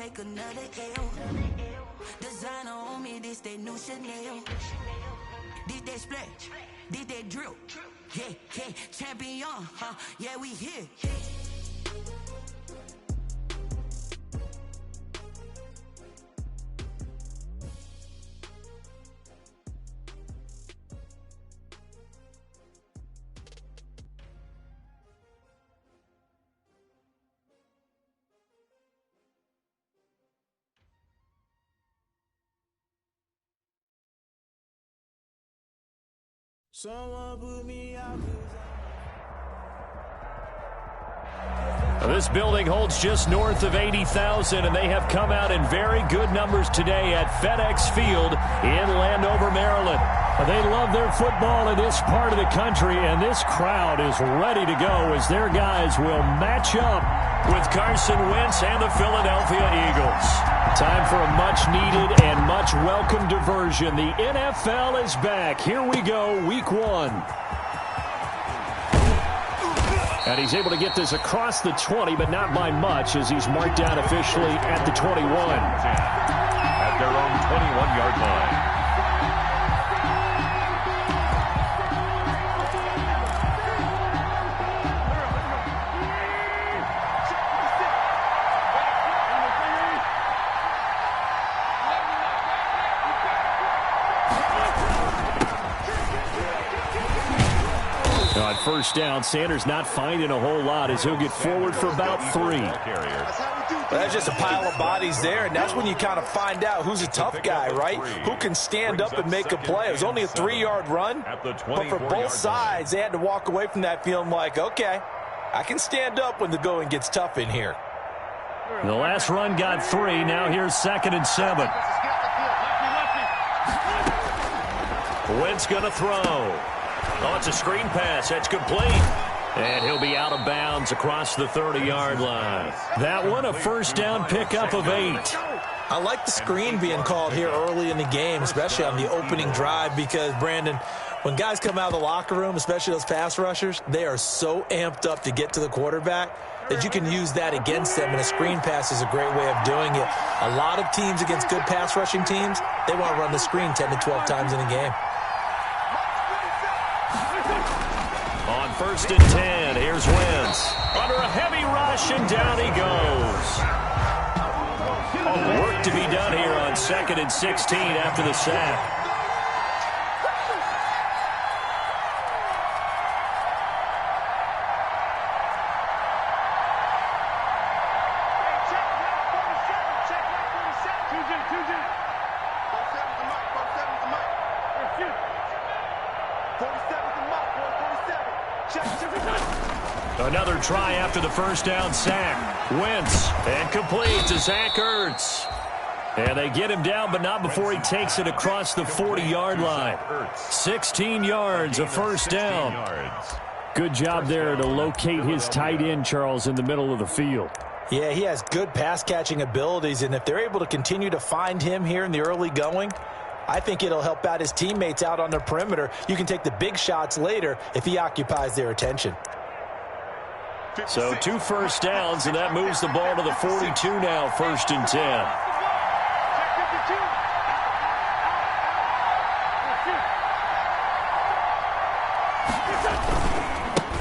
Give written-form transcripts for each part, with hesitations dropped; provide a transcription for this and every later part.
take another L. Designer on me, this that new Chanel. This that splash, this that drill. Yeah, yeah, champion, huh? Yeah, we here. Someone put me out. This building holds just north of 80,000, and they have come out in very good numbers today at FedEx Field in Landover, Maryland. They love their football in this part of the country, and this crowd is ready to go as their guys will match up with Carson Wentz and the Philadelphia Eagles. Time for a much-needed and much-welcome diversion. The NFL is back. Here we go, Week 1. And he's able to get this across the 20, but not by much, as he's marked down officially at the 21. At their own 21-yard line. On first down, Sanders not finding a whole lot as he'll get forward for about 3. That's just a pile of bodies there, and that's when you kind of find out who's a tough guy, right? Who can stand up and make a play. It was only a 3-yard run, but for both sides, they had to walk away from that feeling like, okay, I can stand up when the going gets tough in here. The last run got 3. Now here's 2nd and 7. Wentz going to throw. Oh, it's a screen pass. That's complete. And he'll be out of bounds across the 30-yard line. That one, a first down pickup of 8. I like the screen being called here early in the game, especially on the opening drive, because, Brandon, when guys come out of the locker room, especially those pass rushers, they are so amped up to get to the quarterback that you can use that against them, and a screen pass is a great way of doing it. A lot of teams against good pass rushing teams, they want to run the screen 10 to 12 times in a game. On 1st and 10, here's Wentz. Under a heavy rush, and down he goes. Work to be done here on 2nd and 16 after the sack. Another try after the first down sack. Wentz, and complete to Zach Ertz. And they get him down, but not before he takes it across the 40-yard line. 16 yards, a first down. Good job there to locate his tight end, Charles, in the middle of the field. Yeah, he has good pass-catching abilities, and if they're able to continue to find him here in the early going, I think it'll help out his teammates out on the perimeter. You can take the big shots later if he occupies their attention. So 2 first downs, and that moves the ball to the 42 now, 1st and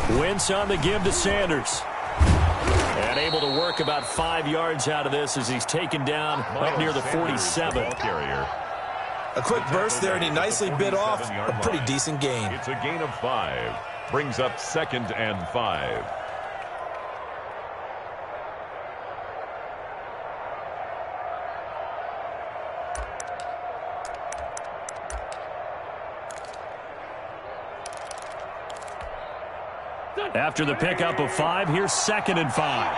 10. Wentz on the give to Sanders. And able to work about 5 yards out of this as he's taken down up near the 47. A quick burst there, and he nicely bit off a pretty decent gain. It's a gain of 5. Brings up 2nd and 5. After the pickup of 5, here's 2nd and 5.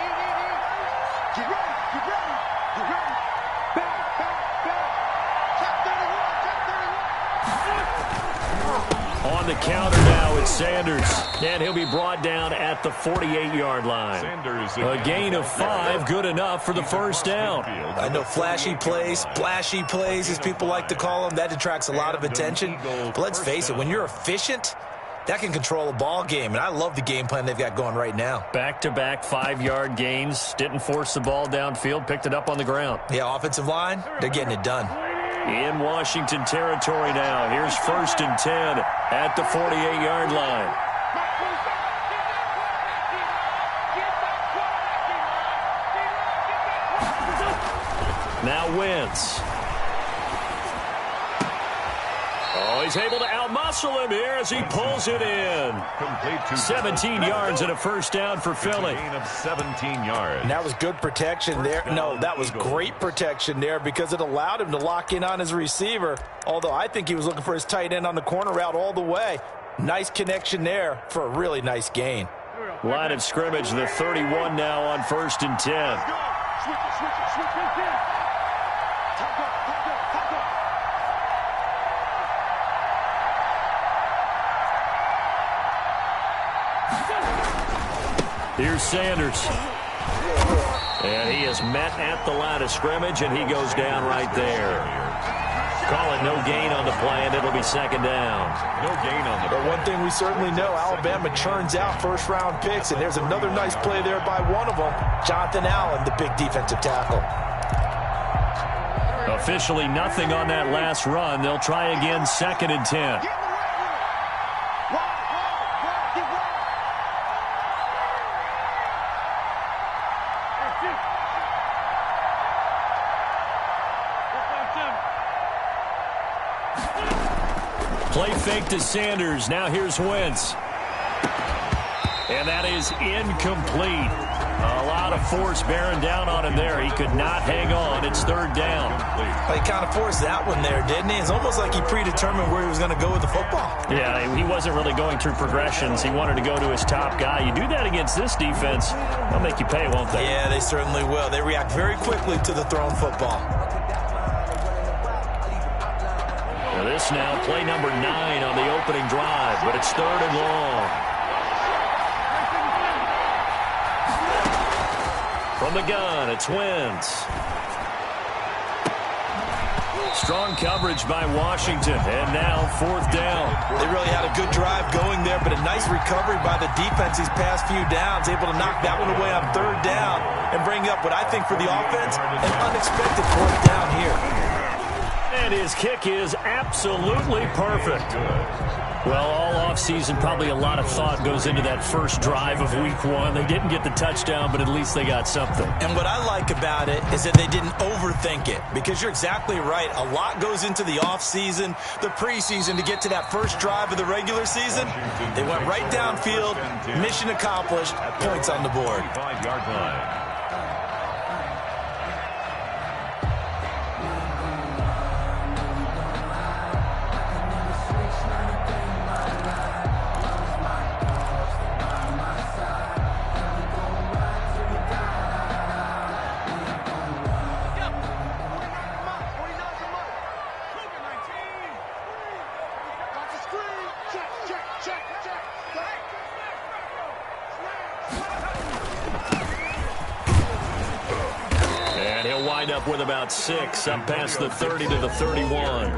On the counter now, it's Sanders. And he'll be brought down at the 48-yard line. A gain of 5, good enough for the first down. I know flashy plays, splashy plays, as people like to call them, that attracts a lot of attention. But let's face it, when you're efficient, that can control a ball game, and I love the game plan they've got going right now. Back-to-back 5-yard gains. Didn't force the ball downfield. Picked it up on the ground. Yeah, offensive line, they're getting it done. In Washington territory now. Here's 1st and 10 at the 48-yard line. Now Wentz. Oh, he's able to outmuscle him here as he pulls it in. 17 yards and a first down for Philly. Gain of 17 yards. And that was good protection there. No, that was great protection there because it allowed him to lock in on his receiver, although I think he was looking for his tight end on the corner route all the way. Nice connection there for a really nice gain. Line of scrimmage, the 31 now on 1st and 10. Here's Sanders. And he is met at the line of scrimmage, and he goes down right there. Call it no gain on the play, and it'll be 2nd down. No gain on the play. But one thing we certainly know, Alabama churns out first-round picks, and there's another nice play there by one of them, Jonathan Allen, the big defensive tackle. Officially nothing on that last run. They'll try again, 2nd and 10. Play fake to Sanders. Now here's Wentz. And that is incomplete. A lot of force bearing down on him there. He could not hang on. It's 3rd down. Well, he kind of forced that one there, didn't he? It's almost like he predetermined where he was going to go with the football. Yeah, he wasn't really going through progressions. He wanted to go to his top guy. You do that against this defense, they'll make you pay, won't they? Yeah, they certainly will. They react very quickly to the thrown football. This now play number 9 on the opening drive, but it's 3rd and long. From the gun, it's Wentz. Strong coverage by Washington, and now 4th down. They really had a good drive going there, but a nice recovery by the defense these past few downs, able to knock that one away on 3rd down and bring up what I think for the offense, an unexpected 4th down here. And his kick is absolutely perfect. Well, all offseason, probably a lot of thought goes into that first drive of week 1. They didn't get the touchdown, but at least they got something. And what I like about it is that they didn't overthink it, because you're exactly right. A lot goes into the offseason, the preseason to get to that first drive of the regular season. They went right downfield, mission accomplished, points on the board. 5-yard line. With about 6 up past the 30 to the 31.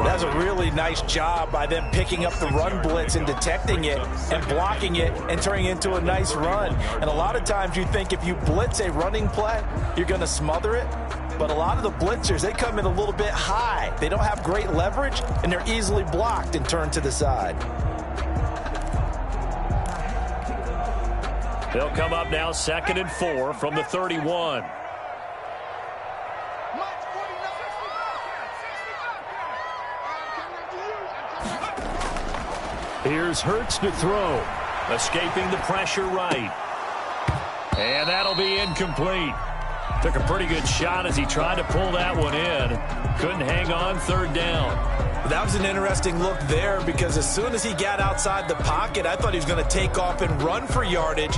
That's a really nice job by them picking up the run blitz and detecting it and blocking it and turning it into a nice run. And a lot of times you think if you blitz a running play, you're going to smother it. But a lot of the blitzers, they come in a little bit high. They don't have great leverage, and they're easily blocked and turned to the side. They'll come up now 2nd and 4 from the 31. Here's Hurts to throw. Escaping the pressure right. And that'll be incomplete. Took a pretty good shot as he tried to pull that one in. Couldn't hang on, 3rd down. That was an interesting look there, because as soon as he got outside the pocket, I thought he was going to take off and run for yardage.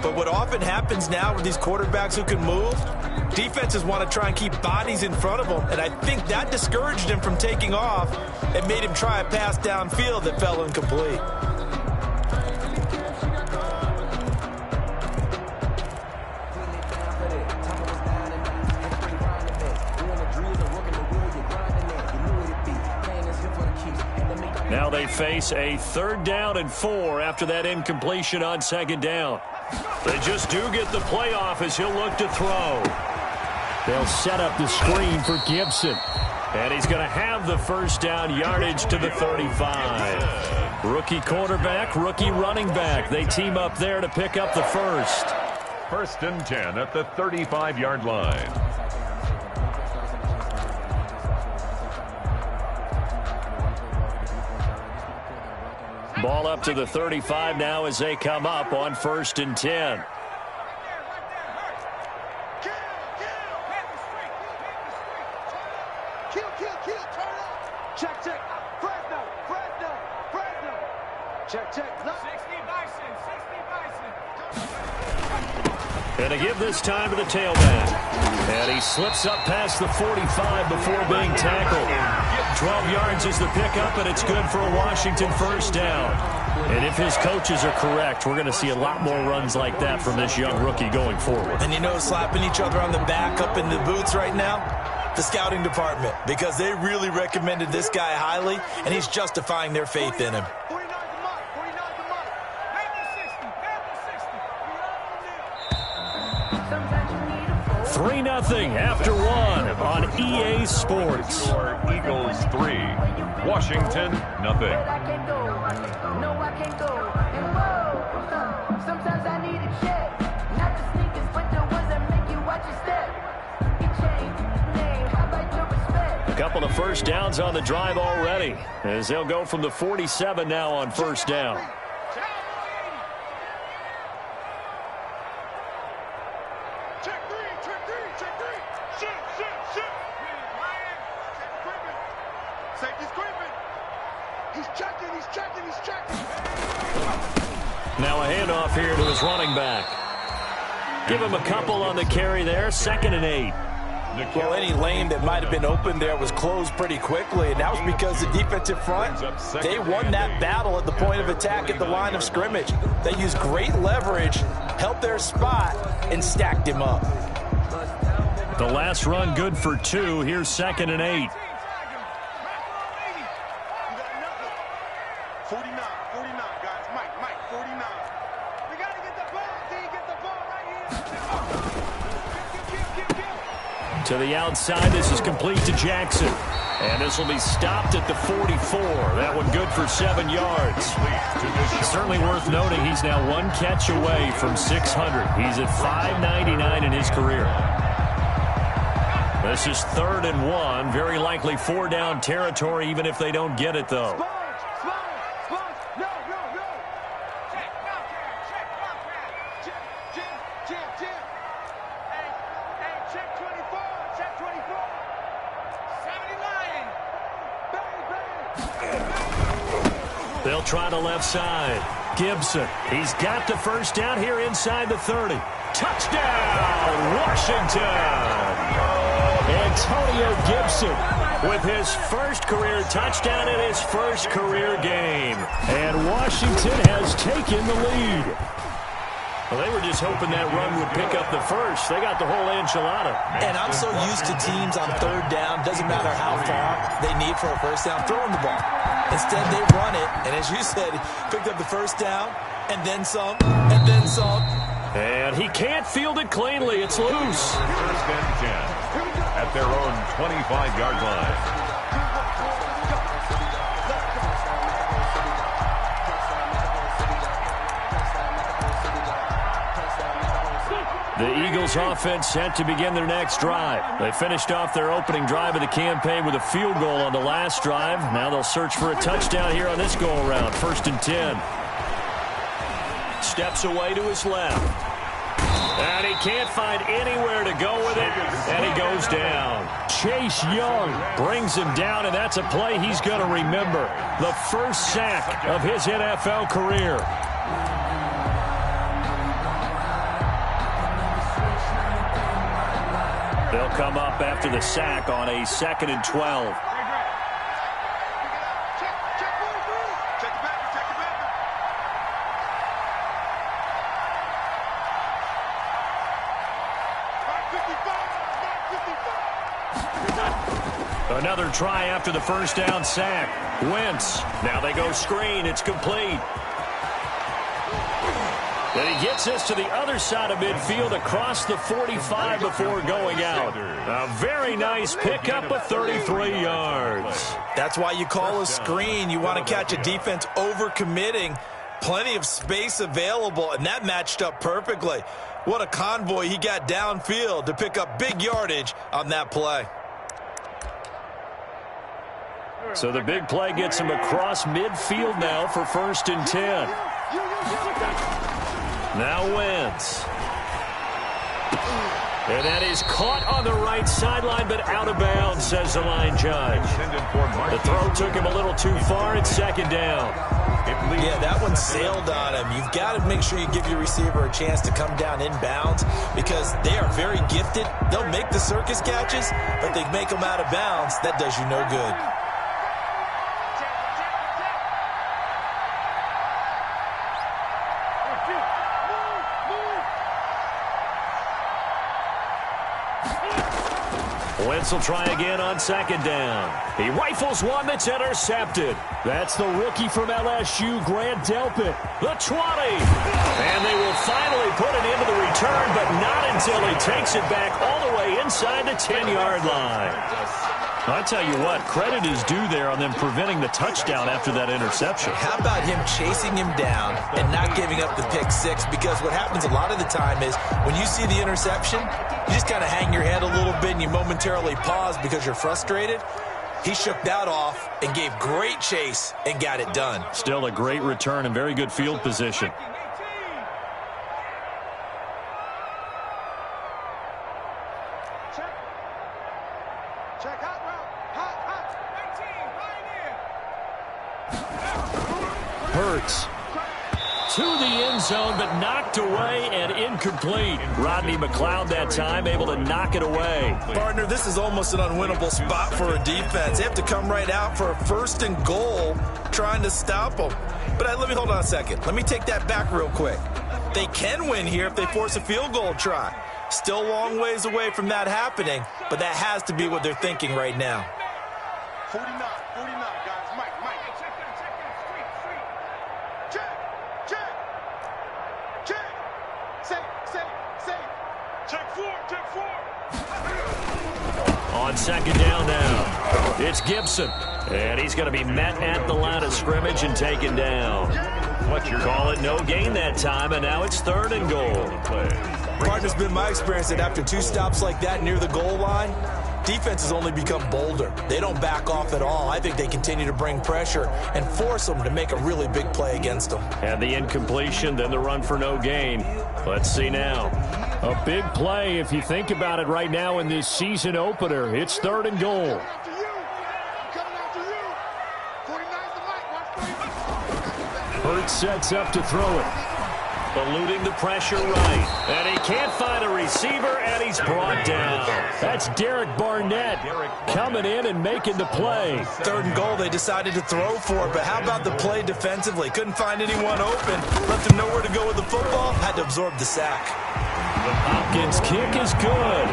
But what often happens now with these quarterbacks who can move, defenses want to try and keep bodies in front of them, and I think that discouraged him from taking off and made him try a pass downfield that fell incomplete. Now they they face a 3rd down and 4 after that incompletion on 2nd down. They just do get the playoff as he'll look to throw. They'll set up the screen for Gibson. And he's going to have the 1st down, yardage to the 35. Rookie quarterback, rookie running back. They team up there to pick up the 1st. 1st and 10 at the 35-yard line. Ball up to the 35 now as they come up on 1st and 10. And to give this time to the tailback. And he slips up past the 45 before being tackled. 12 yards is the pickup, and it's good for a Washington 1st down. And if his coaches are correct, we're going to see a lot more runs like that from this young rookie going forward. And you know, slapping each other on the back up in the boots right now? The scouting department, because they really recommended this guy highly, and he's justifying their faith in him. 3-0 after 1 on EA Sports. Eagles 3, Washington nothing. A couple of 1st downs on the drive already, as they'll go from the 47 now on 1st down. Now a handoff here to his running back. Give him a couple on the carry there. 2nd and 8. Well, any lane that might have been open there was closed pretty quickly, and that was because the defensive front, they won that battle at the point of attack at the line of scrimmage. They used great leverage, held their spot, and stacked him up. The last run good for 2. Here's 2nd and 8. 49, guys. Mike, 49. We got to get the ball, D. Get the ball right here. To the outside, this is complete to Jackson. And this will be stopped at the 44. That one good for 7 yards. Certainly worth noting he's now 1 catch away from 600. He's at 599 in his career. This is 3rd and 1. Very likely 4-down territory, even if they don't get it, though. They'll try the left side. Gibson. He's got the 1st down here inside the 30. Touchdown, Washington! Antonio Gibson with his 1st career touchdown in his 1st career game. And Washington has taken the lead. Well, they were just hoping that run would pick up the 1st. They got the whole enchilada. And I'm so used to teams on 3rd down, doesn't matter how far they need for a 1st down, throwing the ball. Instead, they run it, and as you said, picked up the 1st down, and then some, and then some. And he can't field it cleanly. It's loose. 1st and 10 at their own 25-yard line. The Eagles offense set to begin their next drive. They finished off their opening drive of the campaign with a field goal on the last drive. Now they'll search for a touchdown here on this go-around. 1st and 10. Steps away to his left. And he can't find anywhere to go with it. And he goes down. Chase Young brings him down, and that's a play he's going to remember. The 1st sack of his NFL career. They'll come up after the sack on a 2nd and 12. Another try after the first down sack. Wentz. Now they go screen. It's complete. And he gets this to the other side of midfield across the 45 before going out. A very nice pickup of 33 yards. That's why you call a screen. You want to catch a defense overcommitting. Plenty of space available, and that matched up perfectly. What a convoy he got downfield to pick up big yardage on that play. So the big play gets him across midfield now for 1st and 10. Now Wentz. And that is caught on the right sideline, but out of bounds, says the line judge. The throw took him a little too far. It's 2nd down. Yeah, that one sailed on him. You've got to make sure you give your receiver a chance to come down inbounds because they are very gifted. They'll make the circus catches, but they make them out of bounds. That does you no good. Wentz will try again on 2nd down. He rifles one that's intercepted. That's the rookie from LSU, Grant Delpit. The 20. And they will finally put it into the return, but not until he takes it back all the way inside the 10-yard line. I tell you what, credit is due there on them preventing the touchdown after that interception. How about him chasing him down and not giving up the pick six? Because what happens a lot of the time is when you see the interception, you just kind of hang your head a little bit and you momentarily pause because you're frustrated. He shook that off and gave great chase and got it done. Still a great return and very good field position. Check hot route. Hot. 19, right here. Hurts. To the end zone, but knocked away and incomplete. Rodney McLeod that time able to knock it away. Partner, this is almost an unwinnable spot for a defense. They have to come right out for a 1st and goal trying to stop them. But let me hold on a second. Let me take that back real quick. They can win here if they force a field goal try. Still a long ways away from that happening, but that has to be what they're thinking right now. 49, guys. Mike. Check that. Check. Safe. Check 4. On 2nd down now, it's Gibson. And he's going to be met at the line of scrimmage and taken down. Call it no gain that time, and now it's 3rd and goal. Partner's been my experience that after 2 stops like that near the goal line, defenses only become bolder. They don't back off at all. I think they continue to bring pressure and force them to make a really big play against them. And the incompletion, then the run for no gain. Let's see now. A big play if you think about it right now in this season opener. It's 3rd and goal. Hurts sets up to throw it. Eluding the pressure right. And he can't find a receiver, and he's brought down. That's Derek Barnett coming in and making the play. 3rd and goal, they decided to throw for it, but how about the play defensively? Couldn't find anyone open. Left him nowhere to go with the football. Had to absorb the sack. Hopkins' kick is good.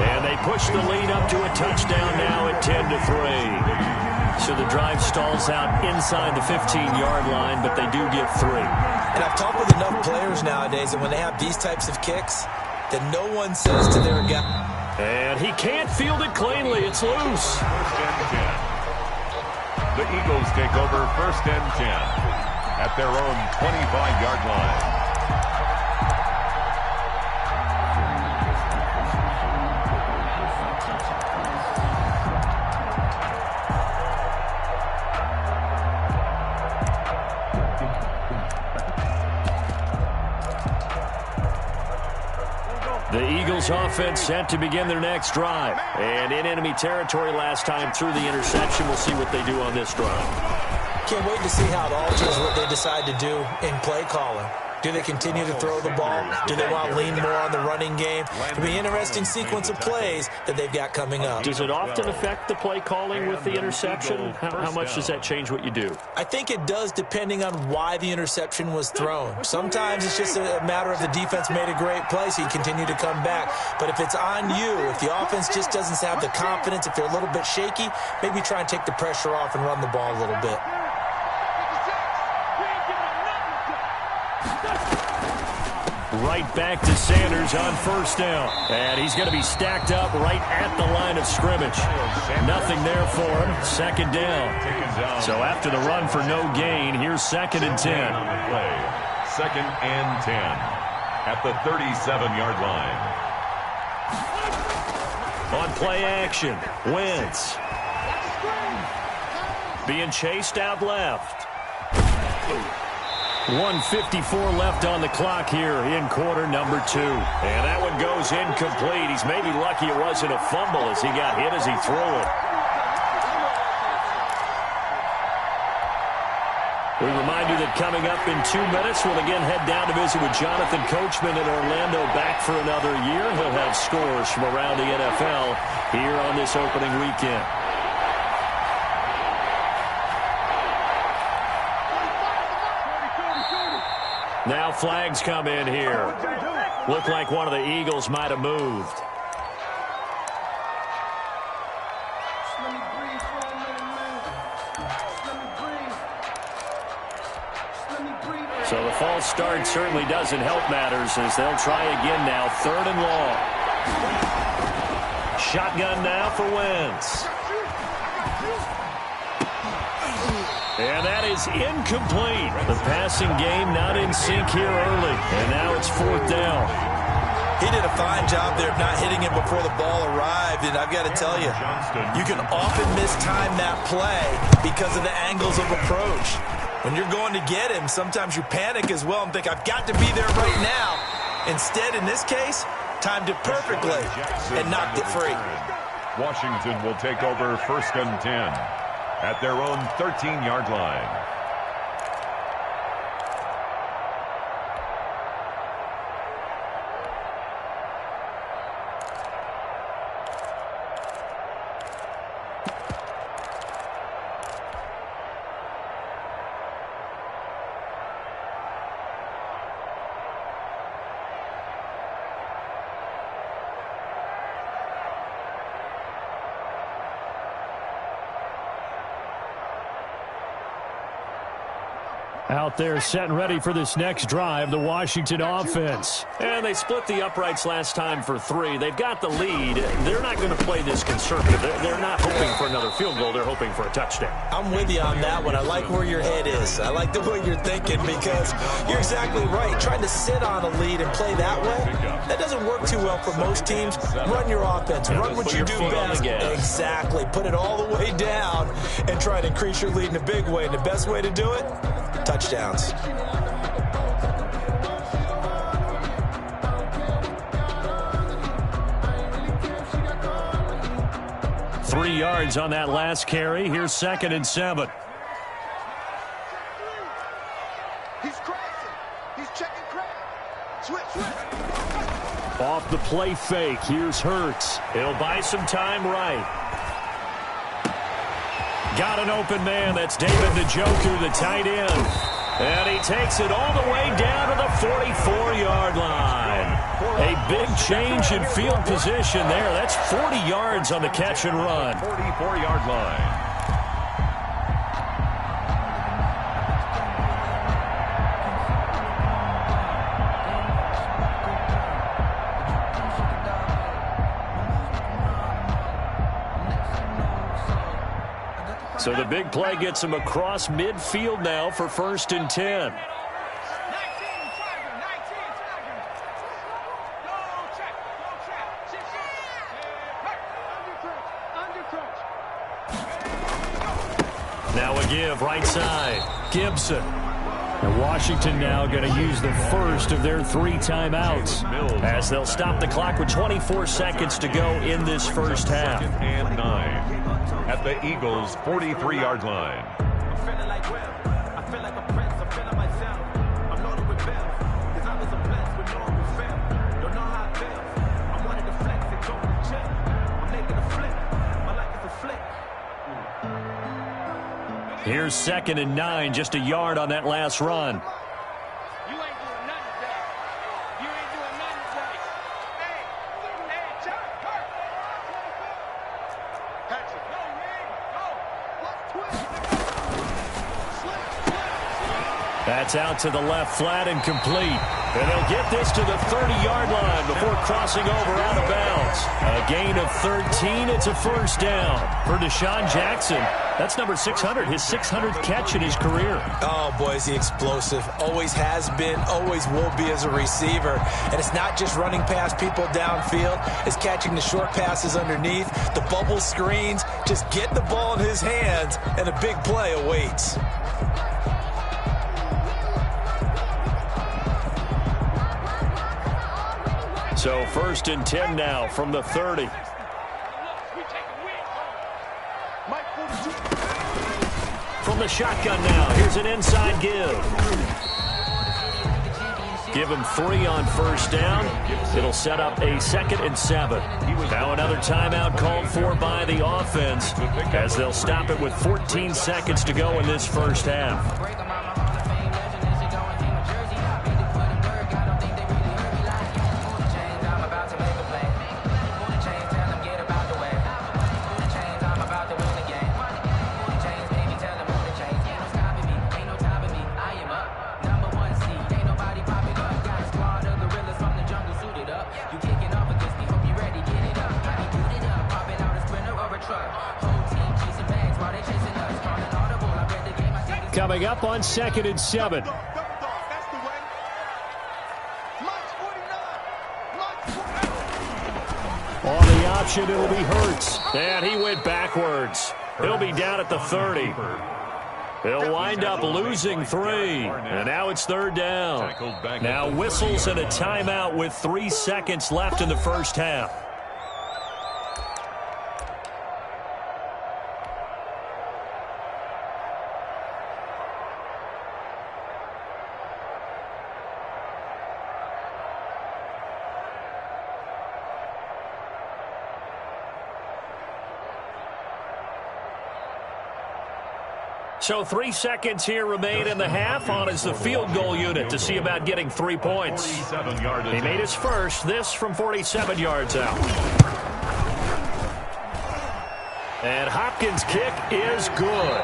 And they push the lead up to a touchdown now at 10-3. So the drive stalls out inside the 15-yard line, but they do get 3. And I've talked with enough players nowadays, and when they have these types of kicks, that no one says to their guy. And he can't field it cleanly. It's loose. 1st and 10. The Eagles take over 1st and 10 at their own 25-yard line. The Eagles offense set to begin their next drive. And in enemy territory last time through the interception. We'll see what they do on this drive. Can't wait to see how it alters what they decide to do in play calling. Do they continue to throw the ball? Do they want to lean more on the running game? It'll be an interesting sequence of plays that they've got coming up. Does it often affect the play calling with the interception? How much does that change what you do? I think it does, depending on why the interception was thrown. Sometimes it's just a matter of the defense made a great play, so you continue to come back. But if it's on you, if the offense just doesn't have the confidence, if they're a little bit shaky, maybe try and take the pressure off and run the ball a little bit. Right back to Sanders on first down. And he's going to be stacked up right at the line of scrimmage. Nothing there for him. Second down. So after the run for no gain, here's 2nd and 10. 2nd and 10 at the 37-yard line. On play action, Wentz. Being chased out left. 1:54 left on the clock here in quarter number 2. And that one goes incomplete. He's maybe lucky it wasn't a fumble as he got hit as he threw it. We remind you that coming up in 2 minutes, we'll again head down to visit with Jonathan Coachman in Orlando, back for another year. He'll have scores from around the NFL here on this opening weekend. Now flags come in here. Looked like one of the Eagles might have moved. So the false start certainly doesn't help matters as they'll try again now. 3rd and long. Shotgun now for Wentz. And that is incomplete. The passing game not in sync here early. And now it's 4th down. He did a fine job there of not hitting him before the ball arrived. And I've got to tell you, you can often mistime that play because of the angles of approach. When you're going to get him, sometimes you panic as well and think, I've got to be there right now. Instead, in this case, timed it perfectly and knocked it free. Washington will take over 1st and 10 at their own 13-yard line. Out there set and ready for this next drive, the Washington offense. And they split the uprights last time for 3. They've got the lead. They're not going to play this conservative. They're not hoping for another field goal. They're hoping for a touchdown. I'm with you on that one. I like where your head is. I like the way you're thinking because you're exactly right. Trying to sit on a lead and play that way, that doesn't work too well for most teams. Run your offense. Run what you do best. Exactly. Put it all the way down and try to increase your lead in a big way. And the best way to do it? Touchdowns. Three yards on that last carry. Here's 2nd and 7. He's crossing. He's checking crack. Switch. Off the play fake. Here's Hurts. He'll buy some time right. Got an open man. That's David Njoku, the tight end. And he takes it all the way down to the 44-yard line. A big change in field position there. That's 40 yards on the catch and run. 44-yard line. So the big play gets him across midfield now for 1st and 10. Now a give right side. Gibson. And Washington now going to use the first of their 3 timeouts as they'll stop the clock with 24 seconds to go in this first half. 2nd and 9 at the Eagles' 43-yard line. Here's 2nd and 9, just a yard on that last run. You ain't doing nothing today. You ain't doing nothing today. Hey, Chuck, hurt. Patrick, go, man, go. Let's twist. That's out to the left flat and complete. And they'll get this to the 30-yard line before crossing over out of bounds. A gain of 13. It's a first down for Deshaun Jackson. That's number 600, his 600th catch in his career. Oh, boy, is he explosive. Always has been, always will be as a receiver. And it's not just running past people downfield. It's catching the short passes underneath, the bubble screens. Just get the ball in his hands, and a big play awaits. So 1st and 10 now from the 30. From the shotgun now, here's an inside give. Give him 3 on first down. It'll set up a 2nd and 7. Now another timeout called for by the offense as they'll stop it with 14 seconds to go in this first half. Coming up on 2nd and 7. On the option, it'll be Hurts. And he went backwards. He'll be down at the 30. They'll wind up losing 3. And now it's 3rd down. Now whistles and a timeout with 3 seconds left in the first half. So 3 seconds here remain in the half. On is the field goal unit to see about getting 3 points. He made his first, this from 47 yards out. And Hopkins' kick is good.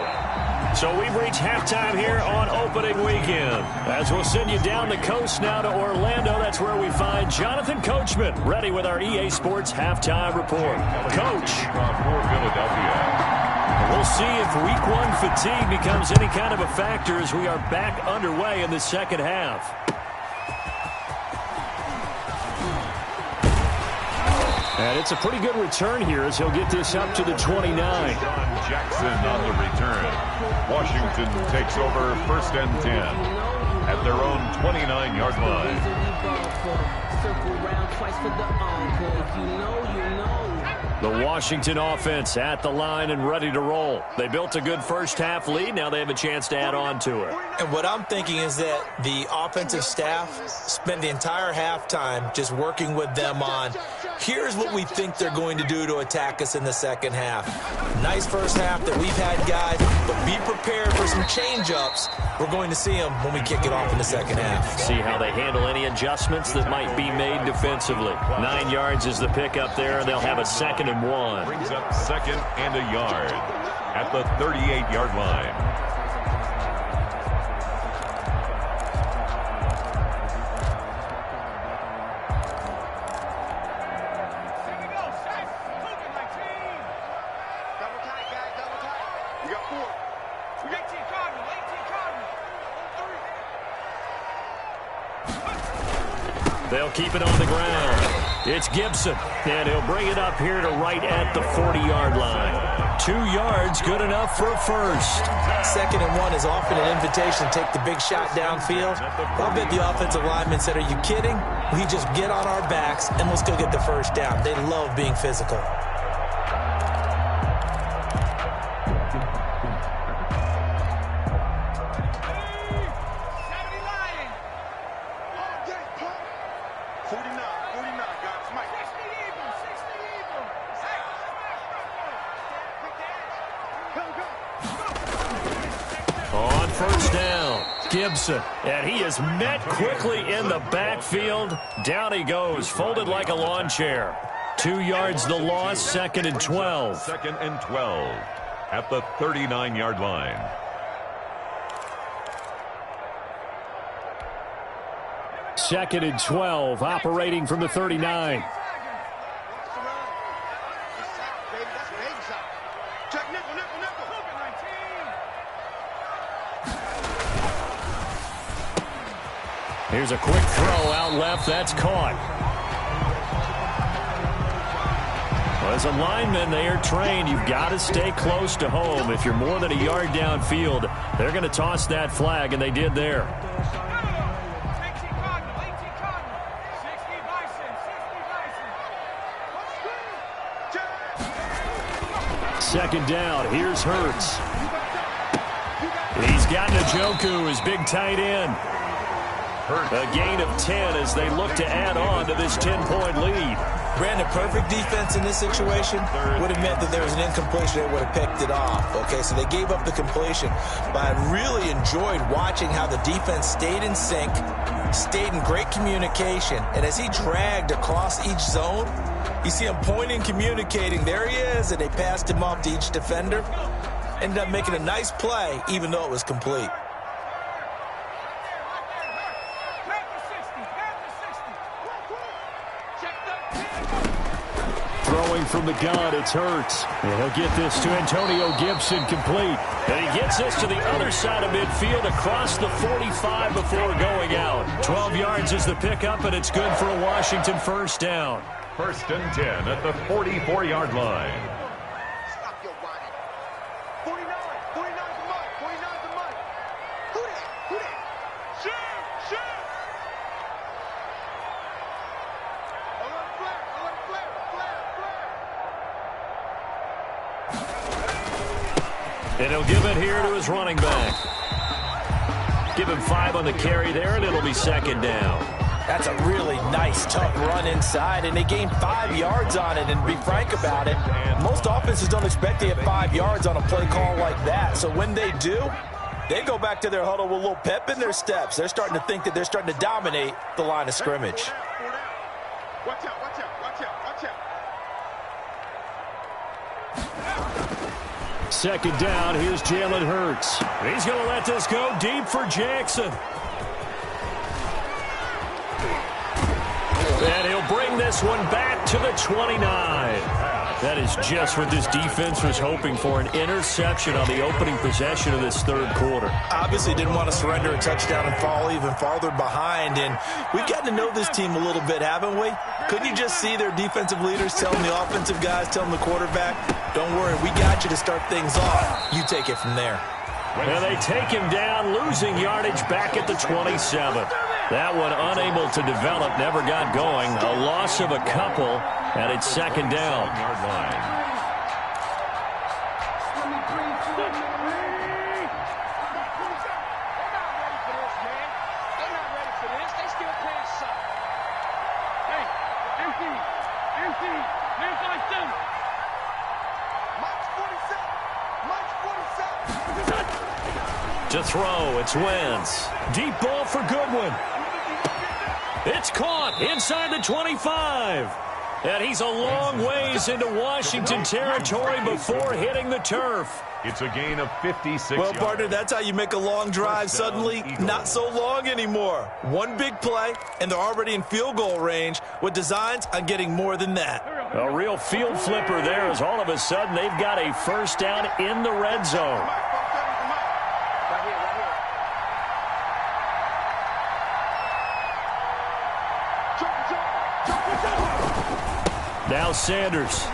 So we've reached halftime here on opening weekend. As we'll send you down the coast now to Orlando, that's where we find Jonathan Coachman, ready with our EA Sports halftime report. Coach. For Philadelphia. We'll see if week 1 fatigue becomes any kind of a factor as we are back underway in the second half. And it's a pretty good return here as he'll get this up to the 29. Deshaun Jackson on the return. Washington takes over 1st and 10 at their own 29-yard line. The Washington offense at the line and ready to roll. They built a good first half lead. Now they have a chance to add on to it. And what I'm thinking is that the offensive staff spent the entire halftime just working with them on, here's what we think they're going to do to attack us in the second half. Nice first half that we've had, guys, but be prepared for some change-ups. We're going to see them when we kick it off in the second half. See how they handle any adjustments that might be made defensively. 9 yards is the pickup there, and they'll have a 2nd and 1. Brings up 2nd and a yard at the 38-yard line. They'll keep it on the ground. It's Gibson, and he'll bring it up here to right at the 40-yard line. 2 yards, good enough for a first. 2nd and 1 is often an invitation to take the big shot downfield. I'll bet the offensive linemen said, are you kidding? We just get on our backs, and let's go get the first down. They love being physical. first down. Gibson, and he is met quickly in the backfield. Down he goes, folded like a lawn chair. 2 yards the loss, 2nd and 12. 2nd and 12 at the 39-yard line. Second and 12, operating from the 39. Here's a quick throw out left. That's caught. Well, as a lineman, they are trained. You've got to stay close to home. If you're more than a yard downfield, they're going to toss that flag, and they did there. Second down. Here's Hurts. He's got Njoku, his big tight end. A gain of 10 as they look to add on to this 10-point lead. Brandon, perfect defense in this situation would have meant that there was an incompletion. They would have picked it off. Okay, so they gave up the completion. But I really enjoyed watching how the defense stayed in sync, stayed in great communication. And as he dragged across each zone, you see him pointing, communicating. There he is, and they passed him off to each defender. Ended up making a nice play, even though it was complete. Throwing from the gun, it's Hurts. And he'll get this to Antonio Gibson complete. And he gets this to the other side of midfield across the 45 before going out. 12 yards is the pickup, and it's good for a Washington first down. 1st and 10 at the 44-yard line. Stop your whining. 49 the mark, 49 the mark. Who that? Shoot! And he'll give it here to his running back. Give him 5 on the carry there, and it'll be 2nd down. That's a really nice, tough run inside, and they gained 5 yards on it. And to be frank about it, most offenses don't expect to get 5 yards on a play call like that. So when they do, they go back to their huddle with a little pep in their steps. They're starting to think that they're starting to dominate the line of scrimmage. Watch out. 2nd down, here's Jalen Hurts. He's going to let this go deep for Jackson. And he'll bring this one back to the 29. That is just what this defense was hoping for, an interception on the opening possession of this 3rd quarter. Obviously didn't want to surrender a touchdown and fall even farther behind. And we've gotten to know this team a little bit, haven't we? Couldn't you just see their defensive leaders telling the offensive guys, telling the quarterback, don't worry, we got you to start things off. You take it from there. And they take him down, losing yardage back at the 27. That one unable to develop, never got going. A loss of a couple, and it's 2nd down. Yard line. To throw, it's Wentz. Deep ball for Goodwin. It's caught inside the 25. And he's a long ways into Washington territory before hitting the turf. It's a gain of 56 Well, yards. partner, that's how you make a long drive suddenly not so long anymore. One big play, and they're already in field goal range with designs on getting more than that. A real field flipper there as all of a sudden they've got a first down in the red zone. Now Sanders.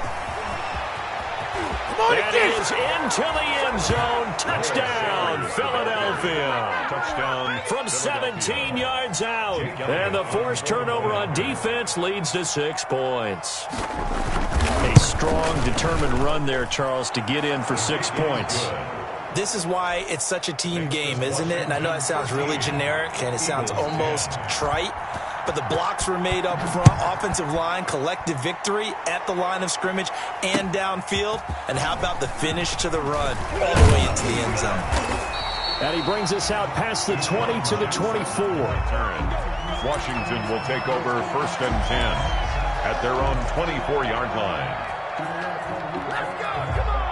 And it is into the end zone. Touchdown, Philadelphia. Touchdown From 17 yards out. And the forced turnover on defense leads to 6 points. A strong, determined run there, Charles, to get in for 6 points. This is why it's such a team game, isn't it? And I know it sounds really generic and it sounds almost trite, but the blocks were made up front, offensive line, collective victory at the line of scrimmage and downfield. And how about the finish to the run all the way into the end zone? And he brings us out past the 20 to the 24. Washington will take over 1st and 10 at their own 24-yard line. Let's go, come on!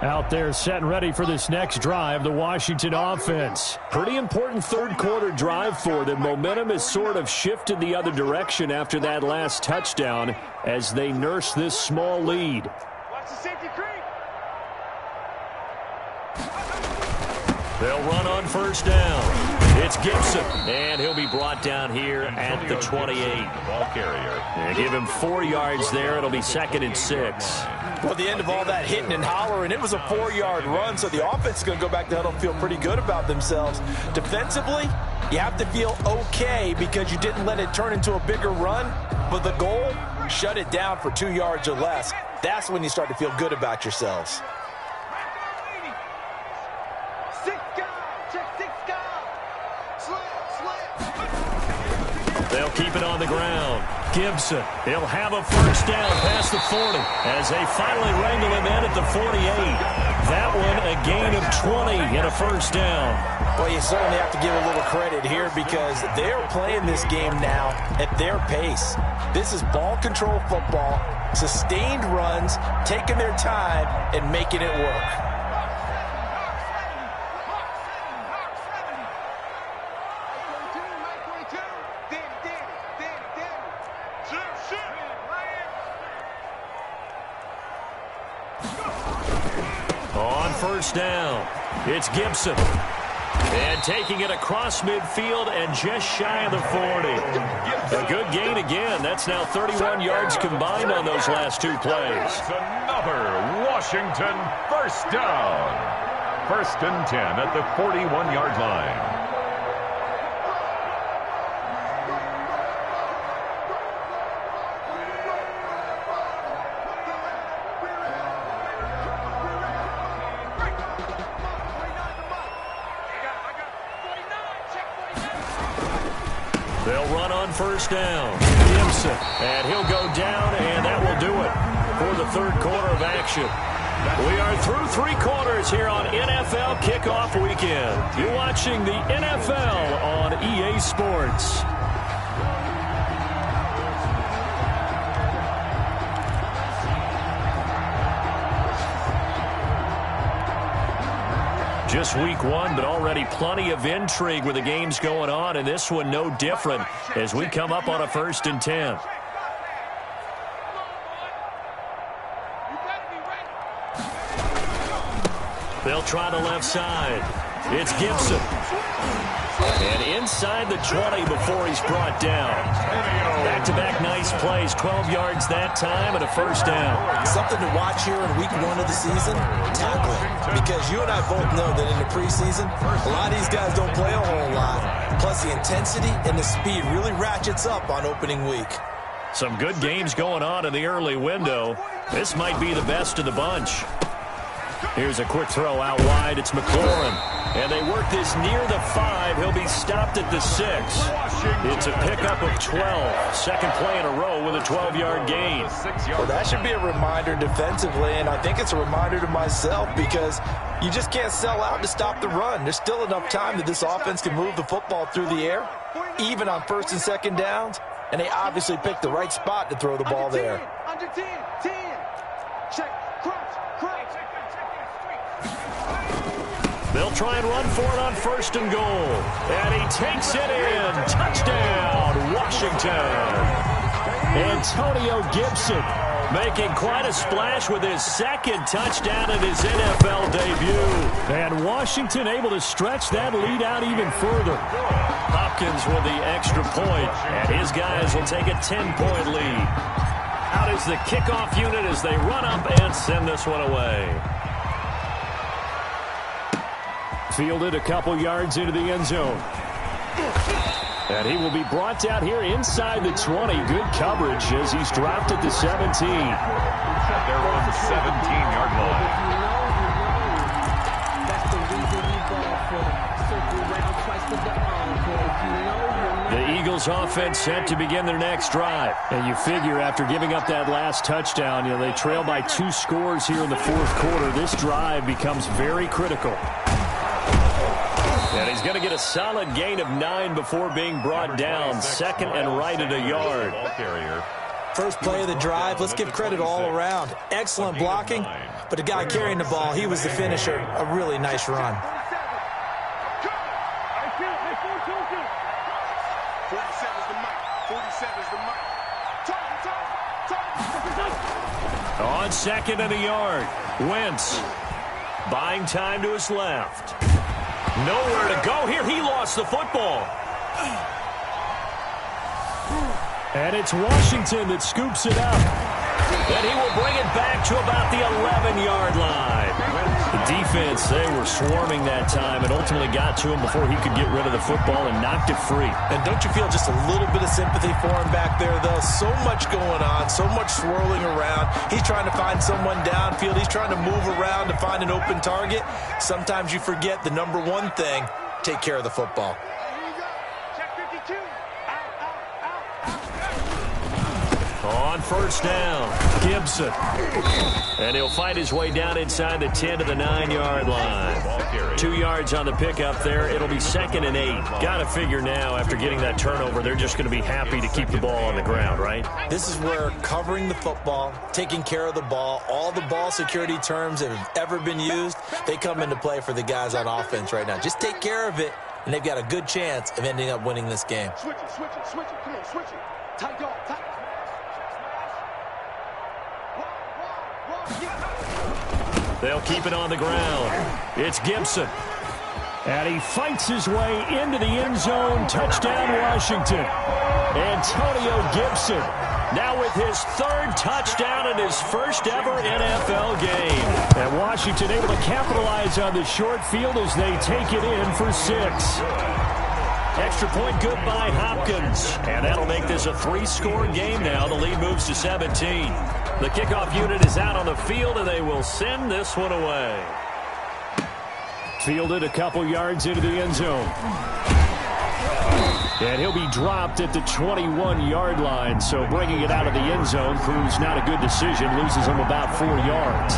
Out there set and ready for this next drive, the Washington offense. Pretty important third-quarter drive for them. Momentum has sort of shifted the other direction after that last touchdown as they nurse this small lead. Watch the safety creep. They'll run on 1st down. It's Gibson, and he'll be brought down here at the 28. Ball carrier. And give him 4 yards there. It'll be 2nd and 6. Well, the end of all that hitting and hollering, it was a 4-yard run, so the offense is going to go back to huddle and feel pretty good about themselves. Defensively, you have to feel okay because you didn't let it turn into a bigger run, but the goal, shut it down for 2 yards or less. That's when you start to feel good about yourselves. They'll keep it on the ground. Gibson, he'll have a 1st down past the 40 as they finally wrangle him in at the 48. That one a gain of 20 and a 1st down. Well, you certainly have to give a little credit here because they're playing this game now at their pace. This is ball control football, sustained runs, taking their time and making it work. On 1st down, it's Gibson. And taking it across midfield and just shy of the 40. A good gain again. That's now 31 yards combined on those last 2 plays. Another Washington 1st down. 1st and 10 at the 41-yard line. They'll run on 1st down. Gibson, and he'll go down, and that will do it for the 3rd quarter of action. We are through 3 quarters here on NFL Kickoff Weekend. You're watching the NFL on EA Sports. Just week 1, but already plenty of intrigue with the games going on, and this one no different as we come up on a 1st and 10. They'll try the left side. It's Gibson. And inside the 20 before he's brought down. Back-to-back nice plays, 12 yards that time and a 1st down. Something to watch here in week 1 of the season, tackling. Because you and I both know that in the preseason, a lot of these guys don't play a whole lot. Plus the intensity and the speed really ratchets up on opening week. Some good games going on in the early window. This might be the best of the bunch. Here's a quick throw out wide. It's McLaurin. And they work this near the 5. He'll be stopped at the 6. It's a pickup of 12. Second play in a row with a 12-yard gain. Well, that should be a reminder defensively, and I think it's a reminder to myself because you just can't sell out to stop the run. There's still enough time that this offense can move the football through the air, even on 1st and 2nd downs, and they obviously picked the right spot to throw the ball there. Under 10, 10. Check, crunch, crunch. They'll try and run for it on 1st and goal. And he takes it in. Touchdown, Washington. Antonio Gibson making quite a splash with his 2nd touchdown of his NFL debut. And Washington able to stretch that lead out even further. Hopkins with the extra point, and his guys will take a 10-point lead. Out is the kickoff unit as they run up and send this one away. Fielded a couple yards into the end zone. And he will be brought down here inside the 20. Good coverage as he's dropped at the 17. At their own 17-yard line. The Eagles offense set to begin their next drive. And you figure after giving up that last touchdown, they trail by 2 scores here in the fourth quarter. This drive becomes very critical. And he's going to get a solid gain of 9 before being brought down. Second and right at a yard. First play of the drive, let's give credit all around. Excellent blocking, but the guy carrying the ball, he was the finisher. A really nice run. 47's the mic. 47's the mic. On second and a yard, Wentz buying time to his left. Nowhere to go here. He lost the football. And it's Washington that scoops it up. And he will bring it back to about the 11-yard line. The defense, they were swarming that time and ultimately got to him before he could get rid of the football and knocked it free. And don't you feel just a little bit of sympathy for him back there, though? So much going on, so much swirling around. He's trying to find someone downfield. He's trying to move around to find an open target. Sometimes you forget the number one thing, take care of the football. On first down, Gibson. And he'll fight his way down inside the 10 to the 9-yard line. 2 yards on the pickup there. It'll be second and 8. Got to figure now, after getting that turnover, they're just going to be happy to keep the ball on the ground, right? This is where covering the football, taking care of the ball, all the ball security terms that have ever been used, they come into play for the guys on offense right now. Just take care of it, and they've got a good chance of ending up winning this game. Switch it. Come on, switch it. Tight dog, tight. They'll keep it on the ground. It's Gibson. And he fights his way into the end zone. Touchdown, Washington. Antonio Gibson now with his 3rd touchdown in his first ever NFL game. And Washington able to capitalize on the short field as they take it in for 6. Extra point good by Hopkins. And that'll make this a 3-score game now. The lead moves to 17. The kickoff unit is out on the field, and they will send this one away. Fielded a couple yards into the end zone. And he'll be dropped at the 21-yard line. So bringing it out of the end zone proves not a good decision. Loses him about 4 yards.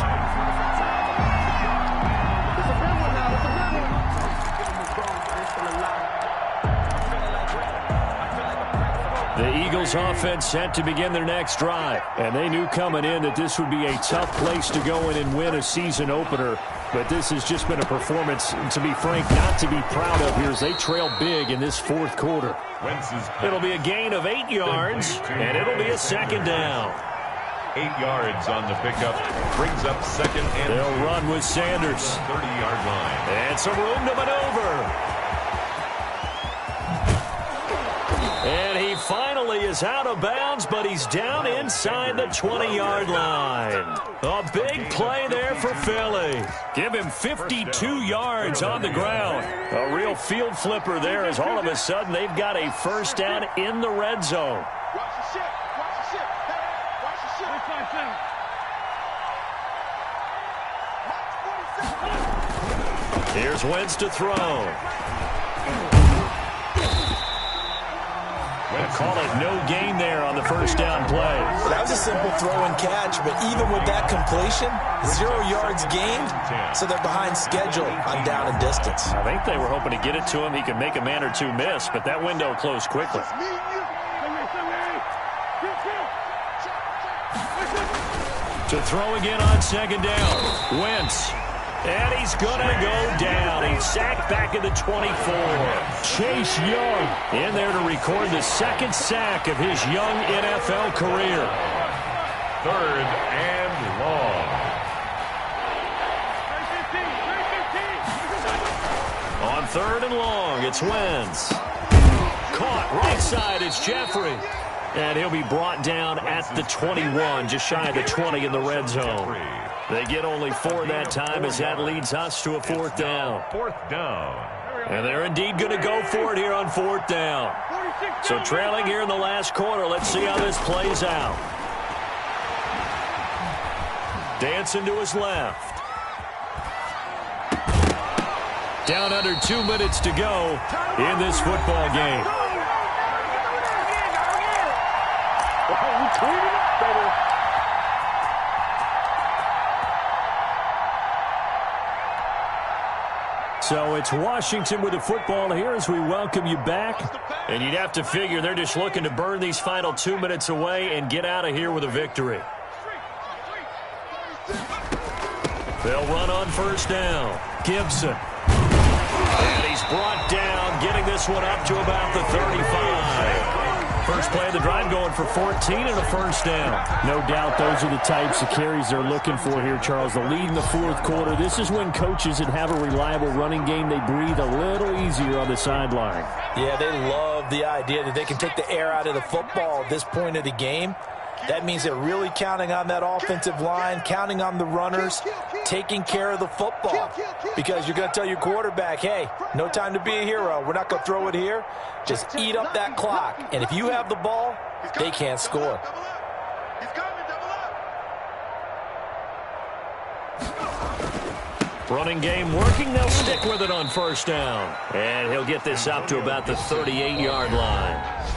The Eagles offense set to begin their next drive. And they knew coming in that this would be a tough place to go in and win a season opener. But this has just been a performance, to be frank, not to be proud of here as they trail big in this fourth quarter. It'll be a gain of 8 yards, and it'll be a second down. 8 yards on the pickup. Brings up second and they'll run with Sanders. 30-yard line. And some room to maneuver. And he finally is out of bounds, but he's down inside the 20-yard line. A big play there for Philly. Give him 52 yards on the ground. A real field flipper there as all of a sudden they've got a first down in the red zone. Watch the ship. Watch the ship. Hey, watch the ship. Here's Wentz to throw. Call it no gain there on the first down play. That was a simple throw and catch, but even with that completion, 0 yards gained, so they're behind schedule on down and distance. I think they were hoping to get it to him. He could make a man or two miss, but that window closed quickly. To throw again on second down. Wentz. And he's going to go down. He's sacked back at the 24. Chase Young in there to record the 2nd sack of his young NFL career. 3rd and long. On 3rd and long, it's Wentz. Caught right side, it's Jeffrey. And he'll be brought down at the 21, just shy of the 20 in the red zone. They get only 4 that time as that leads us to a 4th down. 4th down. And they're indeed going to go for it here on 4th down. So trailing here in the last quarter, let's see how this plays out. Dancing to his left. Down under 2 minutes to go in this football game. clean it up, baby. So it's Washington with the football here as we welcome you back. And you'd have to figure they're just looking to burn these final 2 minutes away and get out of here with a victory. They'll run on first down. Gibson. And he's brought down, getting this one up to about the 35. First play of the drive going for 14 and a first down. No doubt those are the types of carries they're looking for here, Charles. The lead in the fourth quarter. This is when coaches that have a reliable running game, they breathe a little easier on the sideline. Yeah, they love the idea that they can take the air out of the football at this point of the game. That means they're really counting on that offensive line, counting on the runners, taking care of the football. Because you're going to tell your quarterback, hey, no time to be a hero. We're not going to throw it here. Just eat up that clock. And if you have the ball, they can't score. Running game working. They'll stick with it on first down. And he'll get this up to about the 38-yard line.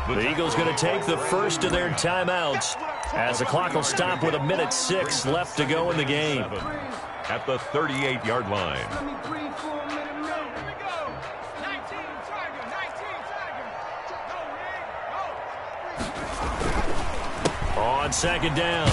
The Eagles going to take the first of their timeouts as the clock will stop with 1:06 left to go in the game. At the 38-yard line. On second down,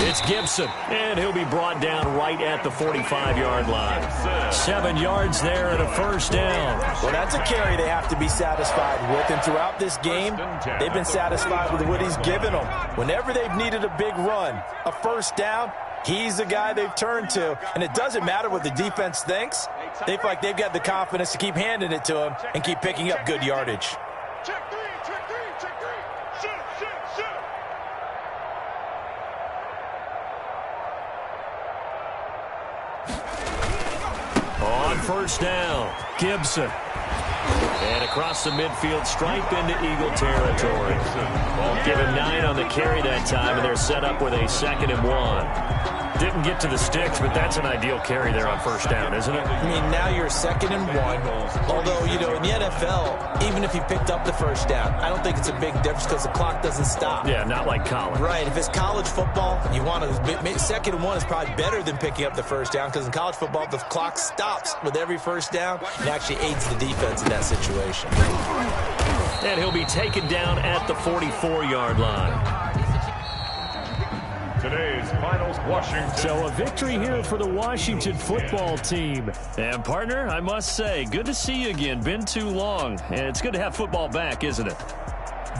it's Gibson, and he'll be brought down right at the 45-yard line. 7 yards there and a first down. Well, that's a carry they have to be satisfied with, and throughout this game, they've been satisfied with what he's given them. Whenever they've needed a big run, a first down, he's the guy they've turned to, and it doesn't matter what the defense thinks. They feel like they've got the confidence to keep handing it to him and keep picking up good yardage. Check three, check three, check three. Shoot, shoot, shoot. On first down, Gibson. And across the midfield, stripe into Eagle territory. Give him 9 on the carry that time, and they're set up with a 2nd and 1. Didn't get to the sticks, but that's an ideal carry there on first down, isn't it? I mean, now you're 2nd and 1. Although, you know, in the NFL, even if you picked up the first down, I don't think it's a big difference because the clock doesn't stop. Yeah, not like college. Right. If it's college football, you want to 2nd and 1 is probably better than picking up the first down because in college football, the clock stops with every first down and actually aids the defense in that situation. And he'll be taken down at the 44-yard line. Today's finals, Washington. So a victory here for the Washington football team. And, partner, I must say, good to see you again. Been too long. And it's good to have football back, isn't it?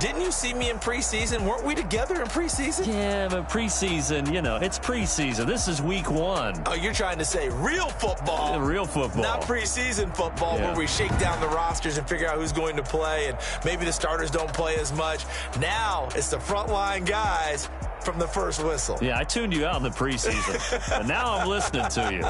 Didn't you see me in preseason? Weren't we together in preseason? Yeah, but preseason, you know, it's preseason. This is week 1. Oh, you're trying to say real football. Real football. Not preseason football where we shake down the rosters and figure out who's going to play and maybe the starters don't play as much. Now it's the frontline guys from the first whistle. Yeah, I tuned you out in the preseason. And now I'm listening to you.